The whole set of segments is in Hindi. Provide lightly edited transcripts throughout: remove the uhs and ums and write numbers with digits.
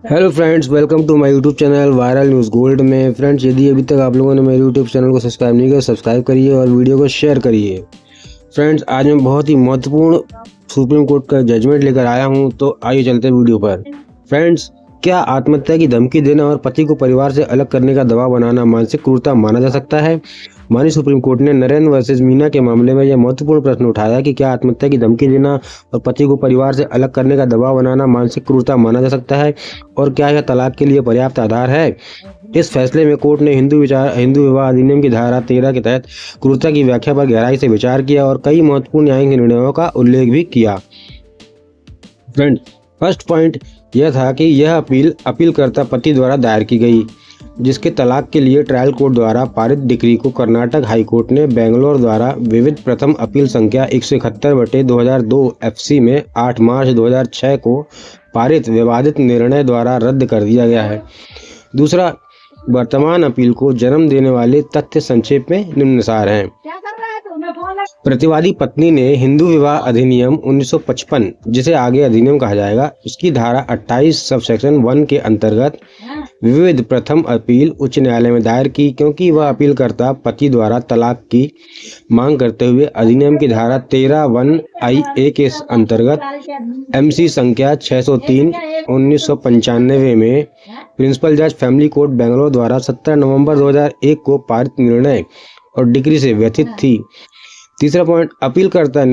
Hello friends, welcome to my YouTube channel viral news gold में। फ्रेंड्स, यदि अभी तक आप लोगों ने मेरे यूट्यूब चैनल को सब्सक्राइब नहीं किया, सब्सक्राइब करिए और वीडियो को शेयर करिए। फ्रेंड्स, आज मैं बहुत ही महत्वपूर्ण सुप्रीम कोर्ट का जजमेंट लेकर आया हूं, तो आइए चलते हैं वीडियो पर। फ्रेंड्स, क्या आत्महत्या की धमकी देना और पति को परिवार से अलग करने का दबाव बनाना मानसिक क्रूरता माना जा सकता है? माननीय सुप्रीम कोर्ट ने नरेन वर्सेस मीना के मामले में यह महत्वपूर्ण प्रश्न उठाया कि क्या आत्महत्या की धमकी देना और पति को परिवार से अलग करने का दबाव बनाना मानसिक क्रूरता माना जा सकता है, और क्या यह तलाक के लिए पर्याप्त आधार है। इस फैसले में कोर्ट ने हिंदू विवाह अधिनियम की धारा 13 के तहत क्रूरता की व्याख्या पर गहराई से विचार किया और कई महत्वपूर्ण न्यायिक निर्णयों का उल्लेख भी किया। फ्रेंड, फर्स्ट पॉइंट यह था कि यह अपीलकर्ता पति द्वारा दायर की गई, जिसके तलाक के लिए ट्रायल कोर्ट द्वारा पारित डिक्री को कर्नाटक हाई कोर्ट ने बेंगलोर द्वारा विविध प्रथम अपील संख्या 171/2002 FC में 8 मार्च 2006 को पारित विवादित निर्णय द्वारा रद्द कर दिया गया है। दूसरा, वर्तमान अपील को जन्म देने वाले तथ्य संक्षेप में निम्नानुसार हैं। प्रतिवादी पत्नी ने हिंदू विवाह अधिनियम 1955, जिसे आगे अधिनियम कहा जाएगा, उसकी धारा 28 सबसेक्शन 1 के अंतर्गत विविध प्रथम अपील उच्च न्यायालय में दायर की, क्योंकि वह अपीलकर्ता पति द्वारा तलाक की मांग करते हुए अधिनियम की धारा 13(1)(IA) के अंतर्गत MC संख्या 603/1995 में प्रिंसिपल जज फैमिली कोर्ट बेंगलोर द्वारा 17 नवंबर 2001 को पारित निर्णय और डिग्री से व्यथित थी। तीसरा पॉइंट, अपीलकर्ता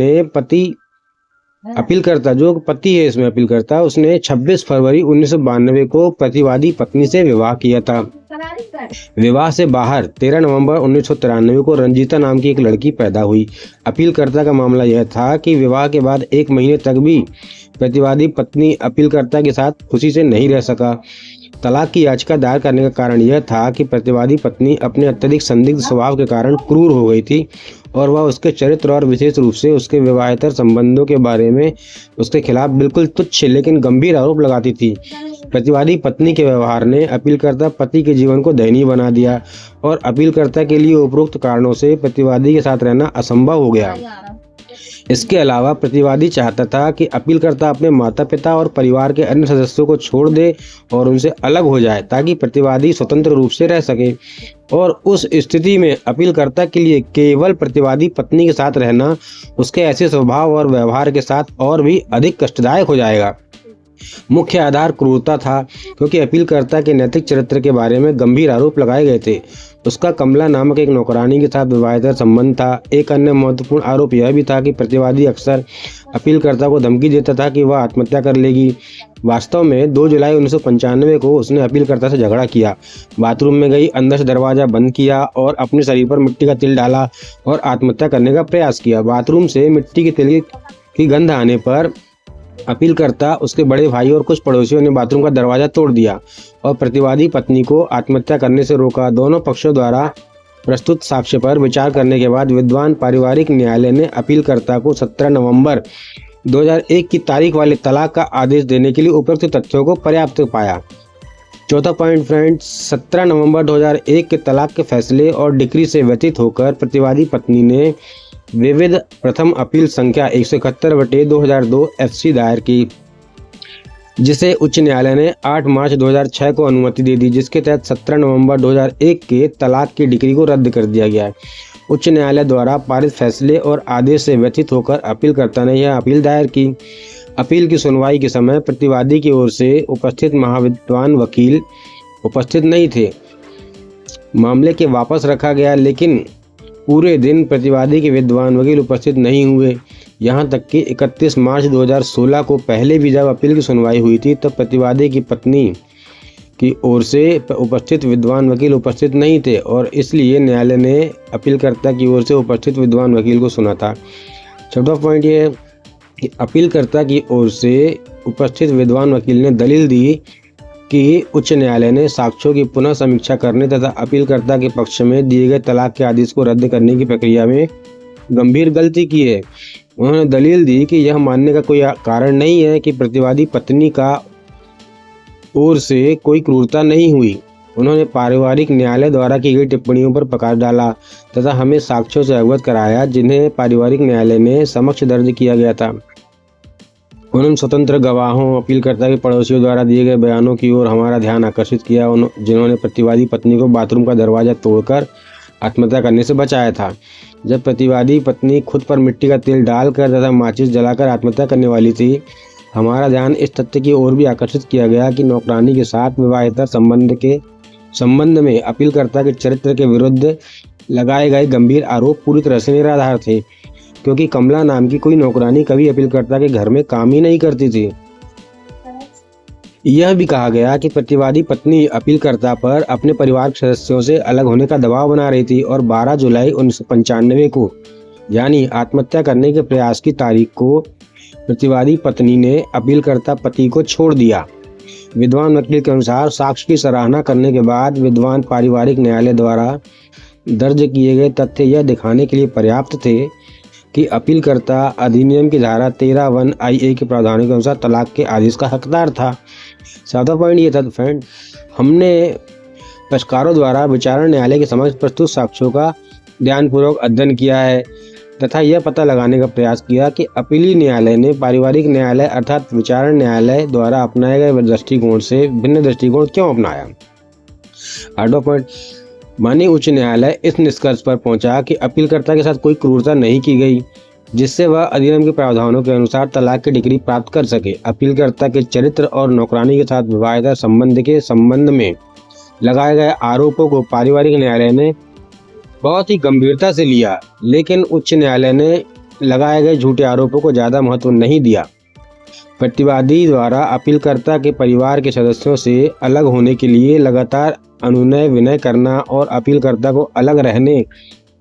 जो पति है, इसमें अपीलकर्ता उसने 26 फरवरी 1992 को प्रतिवादी पत्नी से विवाह किया था। विवाह से बाहर 13 नवंबर 1993 को रंजीता नाम की एक लड़की पैदा हुई। अपीलकर्ता का मामला यह था कि विवाह के बाद 1 महीने तक भी प्रतिवादी पत्नी अपीलकर्ता के साथ खुशी से नहीं रह सका। तलाक की याचिका दायर करने का कारण यह था कि प्रतिवादी पत्नी अपने अत्यधिक संदिग्ध स्वभाव के कारण क्रूर हो गई थी और वह उसके चरित्र और विशेष रूप से उसके विवाहेतर संबंधों के बारे में उसके खिलाफ बिल्कुल तुच्छ लेकिन गंभीर आरोप लगाती थी। प्रतिवादी पत्नी के व्यवहार ने अपीलकर्ता पति के जीवन को दयनीय बना दिया और अपीलकर्ता के लिए उपरोक्त कारणों से प्रतिवादी के साथ रहना असंभव हो गया। इसके अलावा प्रतिवादी चाहता था कि अपीलकर्ता अपने माता पिता और परिवार के अन्य सदस्यों को छोड़ दे और उनसे अलग हो जाए, ताकि प्रतिवादी स्वतंत्र रूप से रह सके, और उस स्थिति में अपीलकर्ता के लिए केवल प्रतिवादी पत्नी के साथ रहना उसके ऐसे स्वभाव और व्यवहार के साथ और भी अधिक कष्टदायक हो जाएगा। मुख्य आधार क्रूरता था, क्योंकि अपीलकर्ता के नैतिक चरित्र के बारे में गंभीर आरोप लगाए गए थे। उसका कमला नामक एक नौकरानी के साथ विवाहेतर संबंध था। एक अन्य महत्वपूर्ण आरोप यह भी था कि प्रतिवादी अक्सर अपीलकर्ता को धमकी देता था कि वह आत्महत्या कर लेगी। वास्तव में 2 जुलाई 1995 को उसने अपीलकर्ता से झगड़ा किया, बाथरूम में गई, अंदर से दरवाजा बंद किया और अपने शरीर पर मिट्टी का तेल डाला और आत्महत्या करने का प्रयास किया। बाथरूम से मिट्टी के तेल की गंध आने पर अपीलकर्ता, उसके बड़े भाई और कुछ पड़ोसियों ने बाथरूम का दरवाजा तोड़ दिया और प्रतिवादी पत्नी को आत्महत्या करने से रोका। दोनों पक्षों द्वारा प्रस्तुत साक्ष्य पर विचार करने के बाद विद्वान पारिवारिक न्यायालय ने अपीलकर्ता को 17 नवंबर 2001 की तारीख वाले तलाक का आदेश देने के लिए उपरोक्त तथ्यों को पर्याप्त पाया। चौथा पॉइंट फ्रेंड्स, 17 नवंबर 2001 के तलाक के फैसले और डिक्री से व्यथित होकर प्रतिवादी पत्नी ने विविध प्रथम अपील संख्या 171/2002 FC दायर की, जिसे उच्च न्यायालय ने 8 मार्च 2006 को अनुमति दे दी, जिसके तहत 17 नवंबर 2001 के तलाक की डिक्री को रद्द कर दिया गया है। उच्च न्यायालय द्वारा पारित फैसले और आदेश से व्यथित होकर अपीलकर्ता ने यह अपील दायर की। अपील की सुनवाई के समय प्रतिवादी की ओर से उपस्थित महाविद्वान वकील उपस्थित नहीं थे। मामले के वापस रखा गया, लेकिन पूरे दिन प्रतिवादी के विद्वान वकील उपस्थित नहीं हुए। यहाँ तक कि 31 मार्च 2016 को पहले भी जब अपील की सुनवाई हुई थी, तब प्रतिवादी की पत्नी की ओर से उपस्थित विद्वान वकील उपस्थित नहीं थे और इसलिए न्यायालय ने अपीलकर्ता की ओर से उपस्थित विद्वान वकील को सुना था। चौथा पॉइंट ये है कि अपीलकर्ता की ओर से उपस्थित विद्वान वकील ने दलील दी कि उच्च न्यायालय ने साक्ष्यों की पुनः समीक्षा करने तथा अपीलकर्ता के पक्ष में दिए गए तलाक के आदेश को रद्द करने की प्रक्रिया में गंभीर गलती की है। उन्होंने दलील दी कि यह मानने का कोई कारण नहीं है कि प्रतिवादी पत्नी का ओर से कोई क्रूरता नहीं हुई। उन्होंने पारिवारिक न्यायालय द्वारा की गई टिप्पणियों पर प्रकाश डाला तथा हमें साक्ष्यों से अवगत कराया, जिन्हें पारिवारिक न्यायालय ने समक्ष दर्ज किया गया था। उन्होंने स्वतंत्र गवाहों, अपीलकर्ता के पड़ोसियों द्वारा दिए गए बयानों की ओर हमारा ध्यान आकर्षित किया, जिन्होंने प्रतिवादी पत्नी को बाथरूम का दरवाजा तोड़कर आत्महत्या करने से बचाया था। जब प्रतिवादी पत्नी खुद पर मिट्टी का तेल डालकर तथा माचिस जलाकर आत्महत्या करने वाली थी, हमारा ध्यान इस तथ्य की ओर भी आकर्षित किया गया कि नौकरानी के साथ विवाहेतर संबंध में अपीलकर्ता के चरित्र के विरुद्ध लगाए गए गंभीर आरोप पूरी तरह से निराधार थे, क्योंकि कमला नाम की कोई नौकरानी कभी अपीलकर्ता के घर में काम ही नहीं करती थी। यह भी कहा गया कि प्रतिवादी पत्नी अपीलकर्ता पर अपने परिवार के सदस्यों से अलग होने का दबाव बना रही थी और 12 जुलाई 1995 को, यानी आत्महत्या करने के प्रयास की तारीख को, प्रतिवादी पत्नी ने अपीलकर्ता पति को छोड़ दिया। विद्वान वकील के अनुसार साक्ष्य की सराहना करने के बाद विद्वान पारिवारिक न्यायालय द्वारा दर्ज किए गए तथ्य यह दिखाने के लिए पर्याप्त थे कि अपीलकर्ता अधिनियम की धारा 13(1) IA के प्रावधानों के अनुसार तलाक के आदेश का हकदार था। चौथा पॉइंट ये था फ्रेंड, हमने पक्षकारों द्वारा विचारण न्यायालय के समक्ष प्रस्तुत साक्ष्यों का ध्यानपूर्वक अध्ययन किया है तथा यह पता लगाने का प्रयास किया कि अपीली न्यायालय ने पारिवारिक न्यायालय अर्थात विचारण न्यायालय द्वारा अपनाए गए दृष्टिकोण से भिन्न दृष्टिकोण क्यों अपनाया। आठवां पॉइंट, माननीय उच्च न्यायालय इस निष्कर्ष पर पहुंचा कि अपीलकर्ता के साथ कोई क्रूरता नहीं की गई जिससे वह अधिनियम के प्रावधानों के अनुसार तलाक की डिग्री प्राप्त कर सके। अपीलकर्ता के चरित्र और नौकरानी के साथ विवाहेतर संबंध में लगाए गए आरोपों को पारिवारिक न्यायालय ने बहुत ही गंभीरता से लिया, लेकिन उच्च न्यायालय ने लगाए गए झूठे आरोपों को ज़्यादा महत्व नहीं दिया। प्रतिवादी द्वारा अपीलकर्ता के परिवार के सदस्यों से अलग होने के लिए लगातार अनुनय विनय करना और अपीलकर्ता को अलग रहने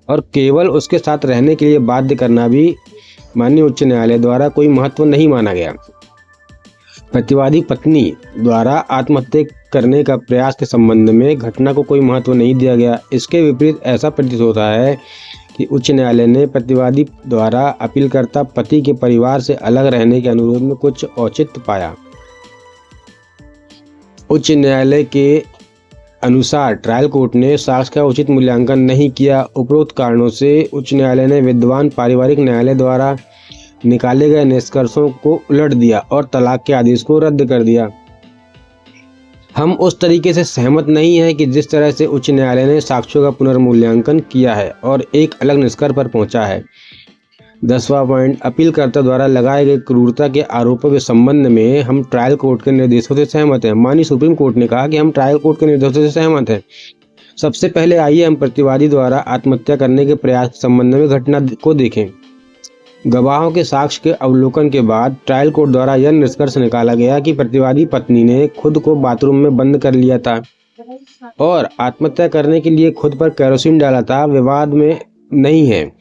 और केवल उसके साथ रहने के लिए बाध्य करना भी माननीय उच्च न्यायालय द्वारा कोई महत्व नहीं माना गया। प्रतिवादी पत्नी द्वारा आत्महत्या करने का प्रयास के संबंध में घटना को कोई महत्व नहीं दिया गया। इसके विपरीत ऐसा प्रतीत होता है कि उच्च न्यायालय ने प्रतिवादी द्वारा अपीलकर्ता पति के परिवार से अलग रहने के अनुरोध में कुछ औचित्य पाया। उच्च न्यायालय के अनुसार ट्रायल कोर्ट ने साक्ष्य का उचित मूल्यांकन नहीं किया। उपरोक्त कारणों से उच्च न्यायालय ने विद्वान पारिवारिक न्यायालय द्वारा निकाले गए निष्कर्षों को उलट दिया और तलाक के आदेश को रद्द कर दिया। हम उस तरीके से सहमत नहीं हैं कि जिस तरह से उच्च न्यायालय ने साक्ष्यों का पुनर्मूल्यांकन किया है और एक अलग निष्कर्ष पर पहुंचा है। 10वां पॉइंट, अपीलकर्ता द्वारा लगाए गए क्रूरता के आरोपों के संबंध में हम ट्रायल कोर्ट के निर्देशों से सहमत हैं। माननीय सुप्रीम कोर्ट ने कहा कि हम ट्रायल कोर्ट के निर्देशों से सहमत हैं। सबसे पहले आइए हम प्रतिवादी द्वारा आत्महत्या करने के प्रयास के संबंध में घटना को देखें। गवाहों के साक्ष्य के अवलोकन के बाद ट्रायल कोर्ट द्वारा यह निष्कर्ष निकाला गया कि प्रतिवादी पत्नी ने खुद को बाथरूम में बंद कर लिया था और आत्महत्या करने के लिए खुद पर केरोसिन डाला था, विवाद में नहीं है।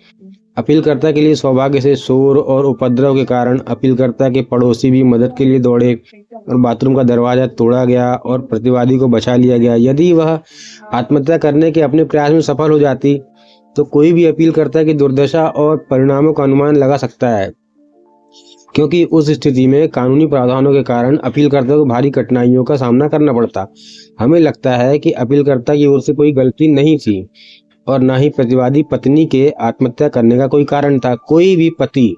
अपीलकर्ता के लिए सौभाग्य से शोर और उपद्रव के कारण अपीलकर्ता के पड़ोसी भी मदद के लिए दौड़े और बाथरूम का दरवाजा तोड़ा गया और प्रतिवादी को बचा लिया गया। यदि वह आत्महत्या करने के अपने प्रयास में सफल हो जाती तो कोई भी अपीलकर्ता की दुर्दशा और परिणामों का अनुमान लगा सकता है, क्योंकि उस स्थिति में कानूनी प्रावधानों के कारण अपीलकर्ता को भारी कठिनाइयों का सामना करना पड़ता। हमें लगता है कि अपीलकर्ता की ओर से कोई गलती नहीं थी और न ही प्रतिवादी पत्नी के आत्महत्या करने का कोई कारण था। कोई भी पति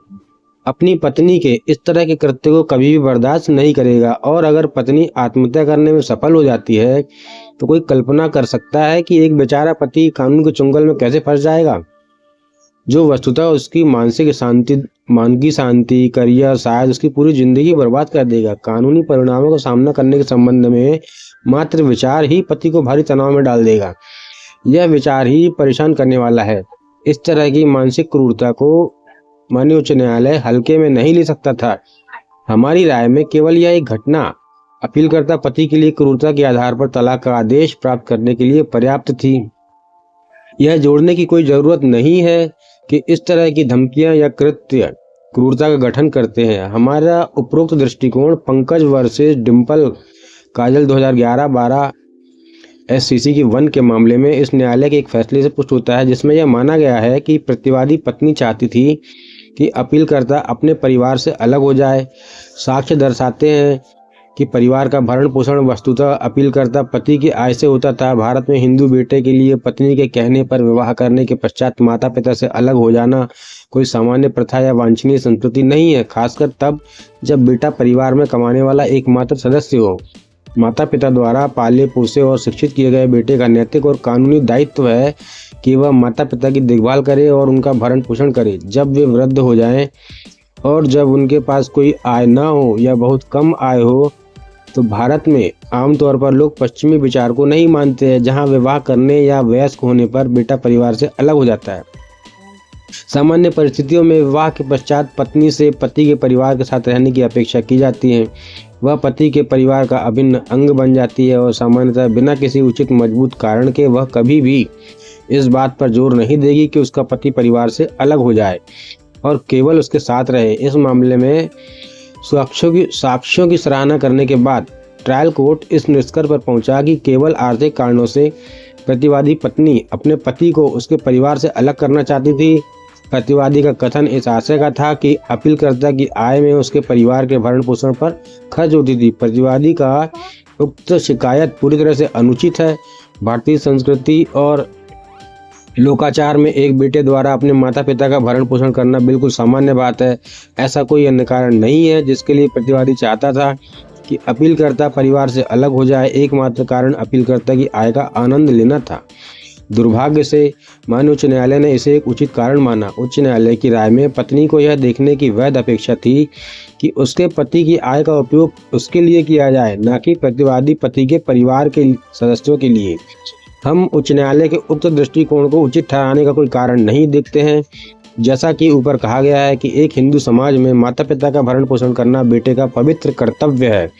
अपनी पत्नी के इस तरह के कृत्य को कभी भी बर्दाश्त नहीं करेगा और अगर पत्नी आत्महत्या करने में सफल हो जाती है तो कोई कल्पना कर सकता है कि एक बेचारा पति कानून के चुंगल में कैसे फंस जाएगा, जो वस्तुतः उसकी मानसिक शांति, करियर, शायद उसकी पूरी जिंदगी बर्बाद कर देगा। कानूनी परिणामों का सामना करने के संबंध में मात्र विचार ही पति को भारी तनाव में डाल देगा। यह विचार ही परेशान करने वाला है। इस तरह की मानसिक क्रूरता को माननीय उच्च न्यायालय हल्के में नहीं ले सकता था। हमारी राय में केवल यह एक घटना अपीलकर्ता पति के लिए क्रूरता के आधार पर तलाक का आदेश प्राप्त करने के लिए पर्याप्त थी। यह जोड़ने की कोई जरूरत नहीं है कि इस तरह की धमकियां या कृत्य क्रूरता का गठन करते हैं। हमारा उपरोक्त दृष्टिकोण पंकज वर्सेस डिम्पल काजल 2011-12 SCC की 1 के मामले में इस न्यायालय के एक फैसले से पुष्ट होता है, जिसमें यह माना गया है कि प्रतिवादी पत्नी चाहती थी कि अपीलकर्ता अपने परिवार से अलग हो जाए। साक्ष्य दर्शाते हैं कि परिवार का भरण पोषण वस्तुतः अपीलकर्ता पति की आय से होता था। भारत में हिंदू बेटे के लिए पत्नी के कहने पर विवाह करने के पश्चात माता पिता से अलग हो जाना कोई सामान्य प्रथा या वांछनीय संस्कृति नहीं है, खासकर तब जब बेटा परिवार में कमाने वाला एकमात्र सदस्य हो। माता पिता द्वारा पाले पोसे और शिक्षित किए गए बेटे का नैतिक और कानूनी दायित्व है कि वह माता पिता की देखभाल करे और उनका भरण पोषण करे। जब वे वृद्ध हो जाएं और जब उनके पास कोई आय न हो या बहुत कम आय हो, तो भारत में आमतौर पर लोग पश्चिमी विचार को नहीं मानते हैं, जहां विवाह करने या वयस्क होने पर बेटा परिवार से अलग हो जाता है। सामान्य परिस्थितियों में विवाह के पश्चात पत्नी से पति के परिवार के साथ रहने की अपेक्षा की जाती है। वह पति के परिवार का अभिन्न अंग बन जाती है और सामान्यतः बिना किसी उचित मजबूत कारण के वह कभी भी इस बात पर जोर नहीं देगी कि उसका पति परिवार से अलग हो जाए और केवल उसके साथ रहे। इस मामले में साक्ष्यों की सराहना करने के बाद ट्रायल कोर्ट इस निष्कर्ष पर पहुंचा कि केवल आर्थिक कारणों से प्रतिवादी पत्नी अपने पति को उसके परिवार से अलग करना चाहती थी। प्रतिवादी का कथन इस आशय का था कि अपीलकर्ता की आय में उसके परिवार के भरण पोषण पर खर्च होती थी। प्रतिवादी का उक्त शिकायत पूरी तरह से अनुचित है। भारतीय संस्कृति और लोकाचार में एक बेटे द्वारा अपने माता पिता का भरण पोषण करना बिल्कुल सामान्य बात है। ऐसा कोई अन्य कारण नहीं है जिसके लिए प्रतिवादी चाहता था कि अपीलकर्ता परिवार से अलग हो जाए। एकमात्र कारण अपीलकर्ता की आय का आनंद लेना था। दुर्भाग्य से माननीय उच्च न्यायालय ने इसे एक उचित कारण माना। उच्च न्यायालय की राय में पत्नी को यह देखने की वैध अपेक्षा थी कि उसके पति की आय का उपयोग उसके लिए किया जाए, न कि प्रतिवादी पति के परिवार के सदस्यों के लिए। हम उच्च न्यायालय के उक्त दृष्टिकोण को उचित ठहराने का कोई कारण नहीं देखते हैं। जैसा कि ऊपर कहा गया है कि एक हिंदू समाज में माता पिता का भरण पोषण करना बेटे का पवित्र कर्तव्य है।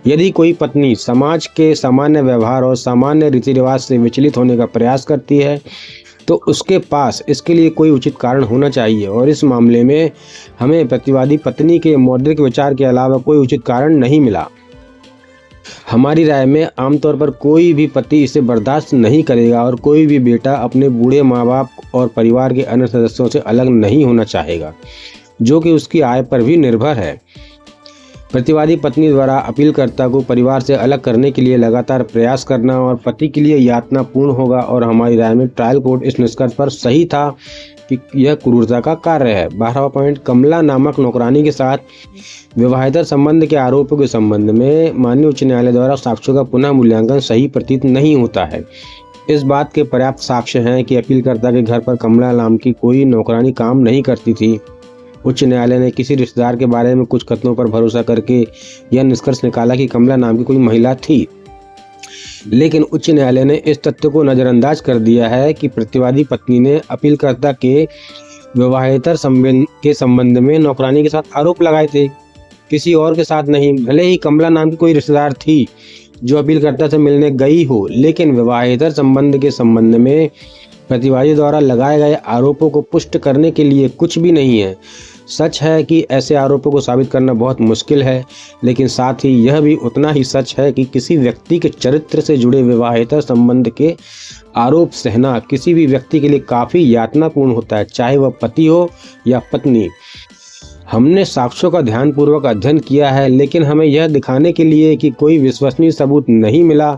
यदि कोई पत्नी समाज के सामान्य व्यवहार और सामान्य रीति रिवाज से विचलित होने का प्रयास करती है तो उसके पास इसके लिए कोई उचित कारण होना चाहिए, और इस मामले में हमें प्रतिवादी पत्नी के मौद्रिक विचार के अलावा कोई उचित कारण नहीं मिला। हमारी राय में आमतौर पर कोई भी पति इसे बर्दाश्त नहीं करेगा और कोई भी बेटा अपने बूढ़े माँ बाप और परिवार के अन्य सदस्यों से अलग नहीं होना चाहेगा, जो कि उसकी आय पर भी निर्भर है। प्रतिवादी पत्नी द्वारा अपीलकर्ता को परिवार से अलग करने के लिए लगातार प्रयास करना और पति के लिए यातनापूर्ण होगा, और हमारी राय में ट्रायल कोर्ट इस निष्कर्ष पर सही था कि यह क्रूरता का कार्य है। 12वां पॉइंट, कमला नामक नौकरानी के साथ विवाहेतर संबंध के आरोपों के संबंध में माननीय उच्च न्यायालय द्वारा साक्ष्यों का पुनः मूल्यांकन सही प्रतीत नहीं होता है। इस बात के पर्याप्त साक्ष्य हैं कि अपीलकर्ता के घर पर कमला नाम की कोई नौकरानी काम नहीं करती थी। उच्च न्यायालय ने किसी रिश्तेदार के बारे में कुछ कथनों पर भरोसा करके यह निष्कर्ष निकाला कि कमला नाम की कोई महिला थी, लेकिन उच्च न्यायालय ने इस तथ्य को नजरअंदाज कर दिया है कि प्रतिवादी पत्नी ने अपीलकर्ता के विवाहेतर संबंध में नौकरानी के साथ आरोप लगाए थे, किसी और के साथ नहीं। भले ही कमला नाम की कोई रिश्तेदार थी जो अपीलकर्ता से मिलने गई हो, लेकिन विवाहेतर संबंध के संबंध में प्रतिवादी द्वारा लगाए गए आरोपों को पुष्ट करने के लिए कुछ भी नहीं है। सच है कि ऐसे आरोपों को साबित करना बहुत मुश्किल है, लेकिन साथ ही यह भी उतना ही सच है कि किसी व्यक्ति के चरित्र से जुड़े विवाहेतर संबंध के आरोप सहना किसी भी व्यक्ति के लिए काफ़ी यातनापूर्ण होता है, चाहे वह पति हो या पत्नी। हमने साक्ष्यों का ध्यानपूर्वक अध्ययन किया है, लेकिन हमें यह दिखाने के लिए कि कोई विश्वसनीय सबूत नहीं मिला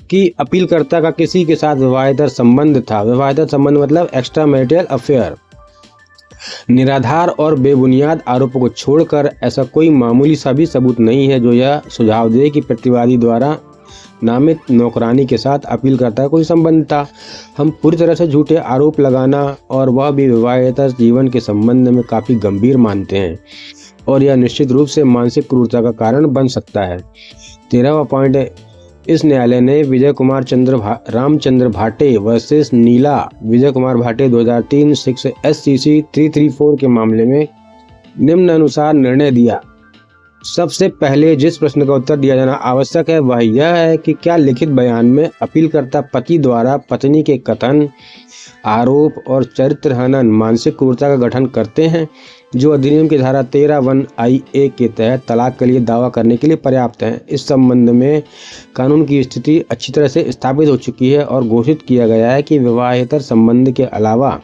कि अपीलकर्ता का किसी के साथ विवाहेतर संबंध था। विवाहेतर संबंध मतलब एक्स्ट्रा मैरिटल अफेयर। निराधार और बेबुनियाद आरोपों को छोड़कर ऐसा कोई मामूली सा भी सबूत नहीं है जो यह सुझाव दे कि प्रतिवादी द्वारा नामित नौकरानी के साथ अपीलकर्ता का कोई संबंध था। हम पूरी तरह से झूठे आरोप लगाना और वह भी विवाहेतर जीवन के संबंध में काफ़ी गंभीर मानते हैं, और यह निश्चित रूप से मानसिक क्रूरता का कारण बन सकता है। 13वां पॉइंट है, इस न्यायालय ने विजय कुमार रामचंद्र भाटे वर्सेस नीला विजय कुमार भाटे 2003 6 SCC 334 के मामले में निम्न अनुसार निर्णय दिया। सबसे पहले जिस प्रश्न का उत्तर दिया जाना आवश्यक है वह यह है कि क्या लिखित बयान में अपीलकर्ता पति द्वारा पत्नी के कथन, आरोप और चरित्र हनन मानसिक क्रूरता का गठन करते हैं, जो अधिनियम की धारा 13(1)IA के तहत तलाक के लिए दावा करने के लिए पर्याप्त है। इस संबंध में कानून की स्थिति अच्छी तरह से स्थापित हो चुकी है और घोषित किया गया है कि विवाहेतर संबंध के अलावा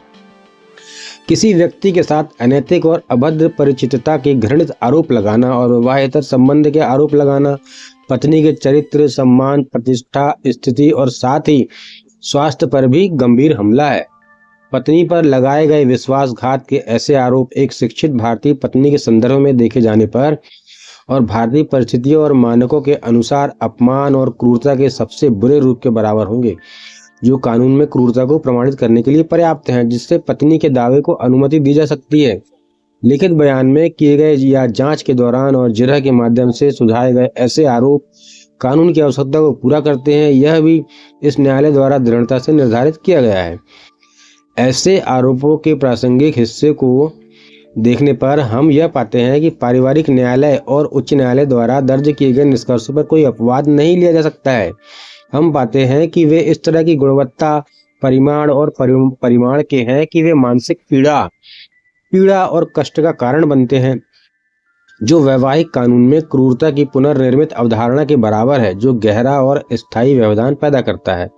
किसी व्यक्ति के साथ अनैतिक और अभद्र परिचितता के घृणित आरोप लगाना और विवाहेतर संबंध के आरोप लगाना पत्नी के चरित्र, सम्मान, प्रतिष्ठा, स्थिति और साथ ही स्वास्थ्य पर भी गंभीर हमला है। पत्नी पर लगाए गए विश्वासघात के ऐसे आरोप एक शिक्षित भारतीय पत्नी के संदर्भ में देखे जाने पर और भारतीय परिस्थितियों और मानकों के अनुसार अपमान और क्रूरता के सबसे बुरे रूप के बराबर होंगे, जो कानून में क्रूरता को प्रमाणित करने के लिए पर्याप्त हैं, जिससे पत्नी के दावे को अनुमति दी जा सकती है। लिखित बयान में किए गए या जांच के दौरान और जिरह के माध्यम से सुझाए गए ऐसे आरोप कानून की आवश्यकता को पूरा करते हैं, यह भी इस न्यायालय द्वारा दृढ़ता से निर्धारित किया गया है। ऐसे आरोपों के प्रासंगिक हिस्से को देखने पर हम यह पाते हैं कि पारिवारिक न्यायालय और उच्च न्यायालय द्वारा दर्ज किए गए निष्कर्षों पर कोई अपवाद नहीं लिया जा सकता है। हम पाते हैं कि वे इस तरह की गुणवत्ता, परिमाण और परिमाण के हैं कि वे मानसिक पीड़ा और कष्ट का कारण बनते हैं, जो वैवाहिक कानून में क्रूरता की पुनर्निर्मित अवधारणा के बराबर है, जो गहरा और स्थायी व्यवधान पैदा करता है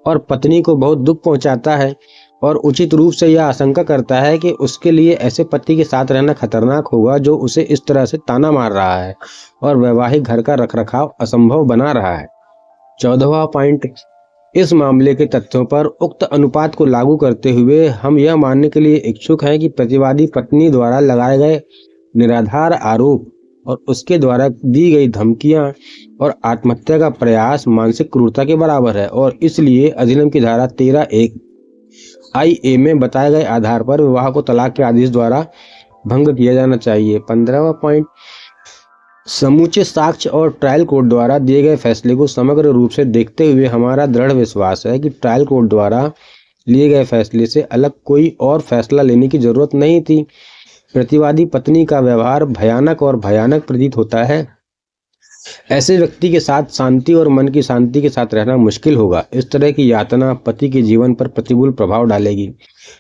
और पत्नी को बहुत दुख पहुंचाता है और उचित रूप से यह आशंका करता है कि उसके लिए ऐसे पति के साथ रहना खतरनाक होगा जो उसे इस तरह से ताना मार रहा है और वैवाहिक घर का रखरखाव असंभव बना रहा है। 14वां पॉइंट, इस मामले के तथ्यों पर उक्त अनुपात को लागू करते हुए हम यह मानने के लिए इच्छुक हैं कि प्रतिवादी पत्नी द्वारा लगाए गए निराधार आरोप और उसके द्वारा दी गई धमकियां और आत्महत्या का प्रयास मानसिक क्रूरता के बराबर है और इसलिए अधिनियम की धारा 13(1) IA में बताए गए आधार पर विवाह को तलाक के आदेश द्वारा भंग किया जाना चाहिए। 15वां पॉइंट, समूचे साक्ष्य और ट्रायल कोर्ट द्वारा दिए गए फैसले को समग्र रूप से देखते हुए हमारा दृढ़ विश्वास है कि ट्रायल कोर्ट द्वारा लिए गए फैसले से अलग कोई और फैसला लेने की जरूरत नहीं थी। प्रतिवादी पत्नी का व्यवहार भयानक और भयानक प्रतीत होता है। ऐसे व्यक्ति के साथ शांति और मन की शांति के साथ रहना मुश्किल होगा। इस तरह की यातना पति के जीवन पर प्रतिकूल प्रभाव डालेगी।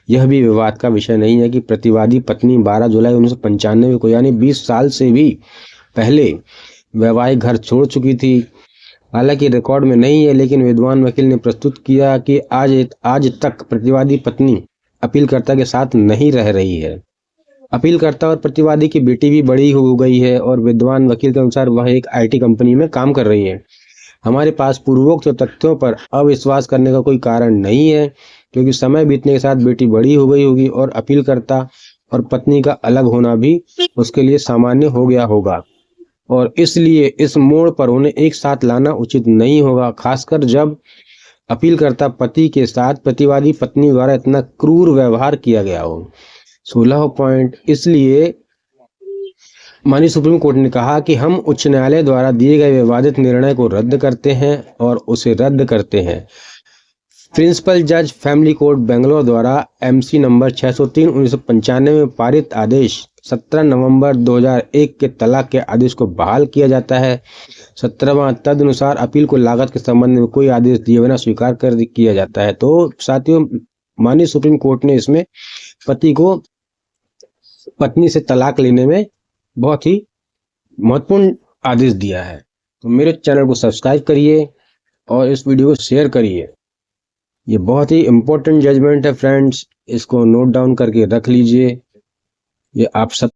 यह भी विवाद का विषय नहीं है कि प्रतिवादी पत्नी 12 जुलाई 1995 को यानी 20 साल से भी पहले वैवाहिक घर छोड़ चुकी थी। हालांकि रिकॉर्ड में नहीं है, लेकिन विद्वान वकील ने प्रस्तुत किया कि आज तक प्रतिवादी पत्नी अपीलकर्ता के साथ नहीं रह रही है। अपीलकर्ता और प्रतिवादी की बेटी भी बड़ी हो गई है और विद्वान वकील के अनुसार वह एक IT कंपनी में काम कर रही है। हमारे पास पूर्वोक्त तथ्यों पर अविश्वास करने का कोई कारण नहीं है, क्योंकि समय बीतने के साथ बेटी बड़ी हो गई होगी और अपीलकर्ता और पत्नी का अलग होना भी उसके लिए सामान्य हो गया होगा और इसलिए इस मोड़ पर उन्हें एक साथ लाना उचित नहीं होगा, खासकर जब अपीलकर्ता पति के साथ प्रतिवादी पत्नी द्वारा इतना क्रूर व्यवहार किया गया हो। 16वां पॉइंट, इसलिए माननीय सुप्रीम कोर्ट ने कहा कि हम उच्च न्यायालय द्वारा दिए गए विवादित निर्णय को रद्द करते हैं और उसे रद्द करते हैं। प्रिंसिपल जज फैमिली कोर्ट बेंगलोर द्वारा MC नंबर 603 1995 में पारित आदेश 17 नवंबर 2001 के तलाक के आदेश को बहाल किया जाता है। 17वां, तदनुसार अपील को लागत के संबंध में कोई आदेश दिए बिना स्वीकार कर किया जाता है। तो साथियों, माननीय सुप्रीम कोर्ट ने इसमें पति को पत्नी से तलाक लेने में बहुत ही महत्वपूर्ण आदेश दिया है। तो मेरे चैनल को सब्सक्राइब करिए और इस वीडियो को शेयर करिए। ये बहुत ही इम्पोर्टेंट जजमेंट है फ्रेंड्स, इसको नोट डाउन करके रख लीजिए। ये आप सब